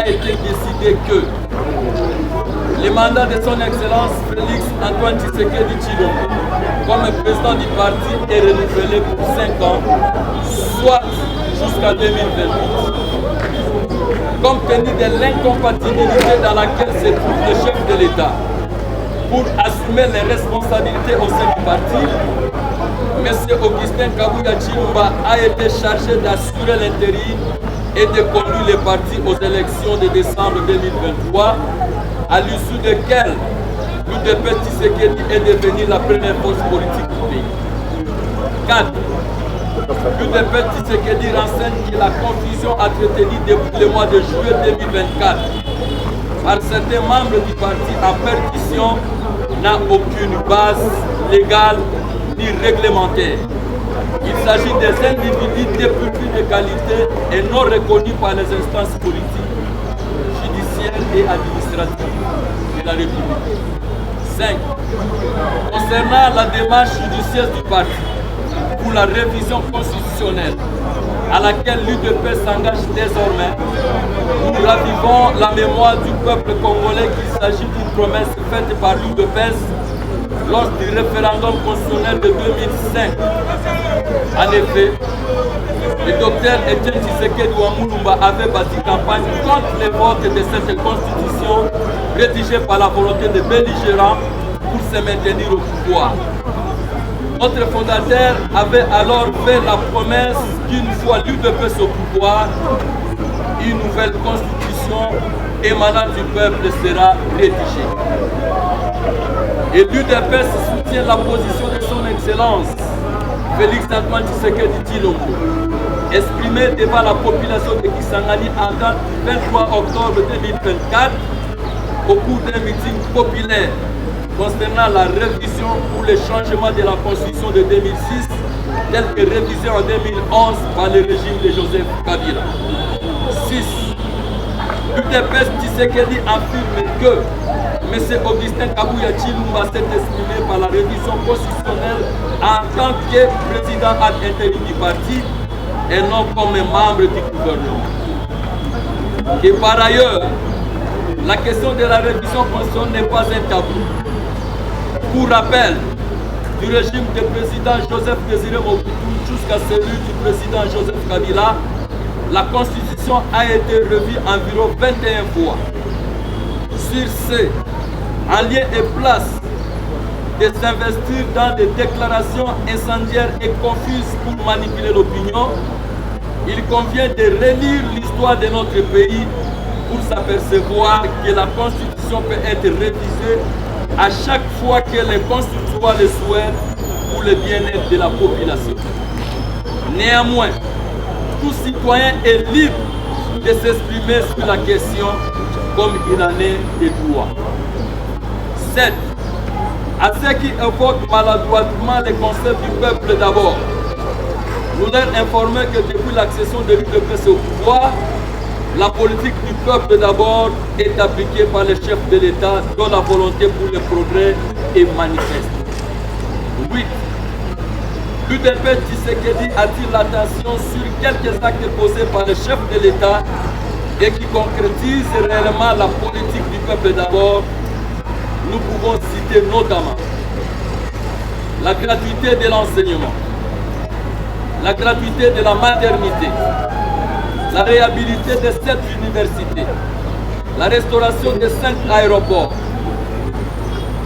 a été décidé que le mandat de son Excellence Félix Antoine Tshisekedi Tshilombo comme président du parti est renouvelé pour 5 ans, soit jusqu'à 2028. Compte tenu de l'incompatibilité dans laquelle se trouve le chef de l'État pour assumer les responsabilités au sein du parti, M. Augustin Kabuya Tshilombo a été chargé d'assurer l'intérim et de conduire le parti aux élections de décembre 2023, à l'issue desquelles l'UDP Tshisekedi est devenu la première force politique du pays. 4. L'UDP Tshisekedi renseigne que la confusion entretenue depuis le mois de juillet 2024 par certains membres du parti en perdition n'a aucune base légale ni réglementaire. Il s'agit des individus dépourvus de qualité et non reconnus par les instances politiques, judiciaires et administratives de la République. 5. Concernant la démarche judiciaire du parti pour la révision constitutionnelle à laquelle l'UDP s'engage désormais, nous ravivons la mémoire du peuple congolais qu'il s'agit d'une promesse faite par l'UDPS lors du référendum constitutionnel de 2005. En effet, le docteur Etienne Tshisekedi Wamulumba avait bâti campagne contre les votes de cette constitution rédigée par la volonté des belligérants pour se maintenir au pouvoir. Notre fondateur avait alors fait la promesse qu'une fois l'UDPS au pouvoir, une nouvelle constitution émanant du peuple sera rédigée. Et l'UDPS soutient la position de son Excellence Félix Antoine Tshisekedi Tshilombo, exprimée devant la population de Kisangani en date du 23 octobre 2024 au cours d'un meeting populaire concernant la révision ou le changement de la Constitution de 2006 telle que révisée en 2011 par le régime de Joseph Kabila. 6. L'UDPS Tshisekedi affirme que M. Augustin Kabuya Tshilombo s'est exprimé par la révision constitutionnelle en tant que président ad intérim du parti et non comme membre du gouvernement. Et par ailleurs, la question de la révision constitutionnelle n'est pas un tabou. Pour rappel, du régime du président Joseph Désiré Mobutu jusqu'à celui du président Joseph Kabila, la Constitution a été revue environ 21 fois. Sur ce, en lieu et place de s'investir dans des déclarations incendiaires et confuses pour manipuler l'opinion, il convient de relire l'histoire de notre pays pour s'apercevoir que la Constitution peut être révisée à chaque fois que les constituants le souhaitent pour le bien-être de la population. Néanmoins, tout citoyen est libre de s'exprimer sur la question comme il en est des droits. 7. À ceux qui évoquent maladroitement les concepts du peuple d'abord, nous leur informons que depuis l'accession de l'UDPS au pouvoir, la politique du peuple d'abord est appliquée par les chefs de l'État dont la volonté pour le progrès est manifeste. 8. L'UDP Tshisekedi attire l'attention sur quelques actes posés par les chefs de l'État et qui concrétisent réellement la politique du peuple d'abord. Nous pouvons citer notamment la gratuité de l'enseignement, la gratuité de la maternité, la réhabilité de 7 universités, la restauration de 5 aéroports,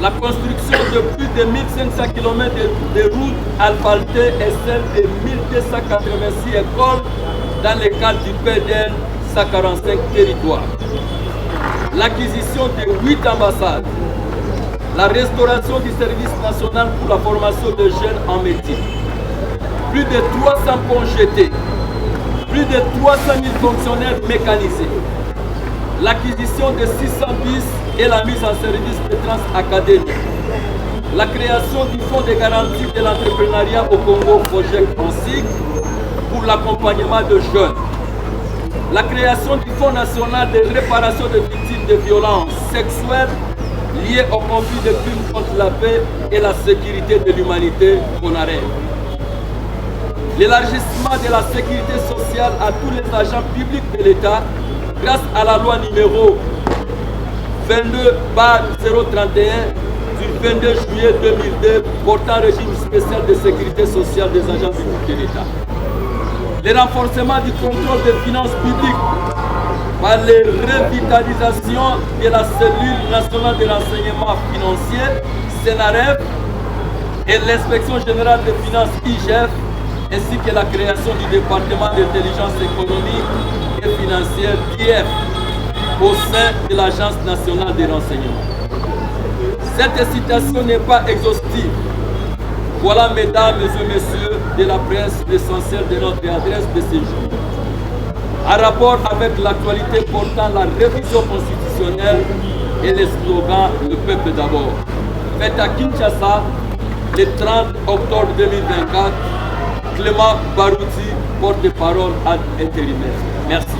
la construction de plus de 1500 km de routes asphaltées et celle de 1286 écoles dans le cadre du PDN 145 territoires, l'acquisition de 8 ambassades, la restauration du service national pour la formation de jeunes en métier, plus de 300 ponts jetés, plus de 300 000 fonctionnaires mécanisés, l'acquisition de 600 bus et la mise en service de Trans-Académie, la création du fonds de garantie de l'entrepreneuriat au Congo, FOGEC en sigle, pour l'accompagnement de jeunes, la création du Fonds national de réparation des victimes de violences sexuelles liées au conflit de crimes contre la paix et la sécurité de l'humanité (FONAREB). L'élargissement de la sécurité sociale à tous les agents publics de l'État grâce à la loi numéro 22/031 du 22 juillet 2002 portant régime spécial de sécurité sociale des agents publics de l'État. Le renforcement du contrôle des finances publiques par les revitalisations de la cellule nationale de renseignement financier, CNRF, et l'inspection générale des finances, IGF, ainsi que la création du département d'intelligence économique et financière, DIEF, au sein de l'Agence nationale des renseignements. Cette citation n'est pas exhaustive. Voilà, mesdames et messieurs de la presse, l'essentiel de notre adresse de ces jours. En rapport avec l'actualité portant la révision constitutionnelle et les slogans « Le peuple d'abord », fait à Kinshasa le 30 octobre 2024, Clément Barouti, porte-parole ad intérimaire. Merci.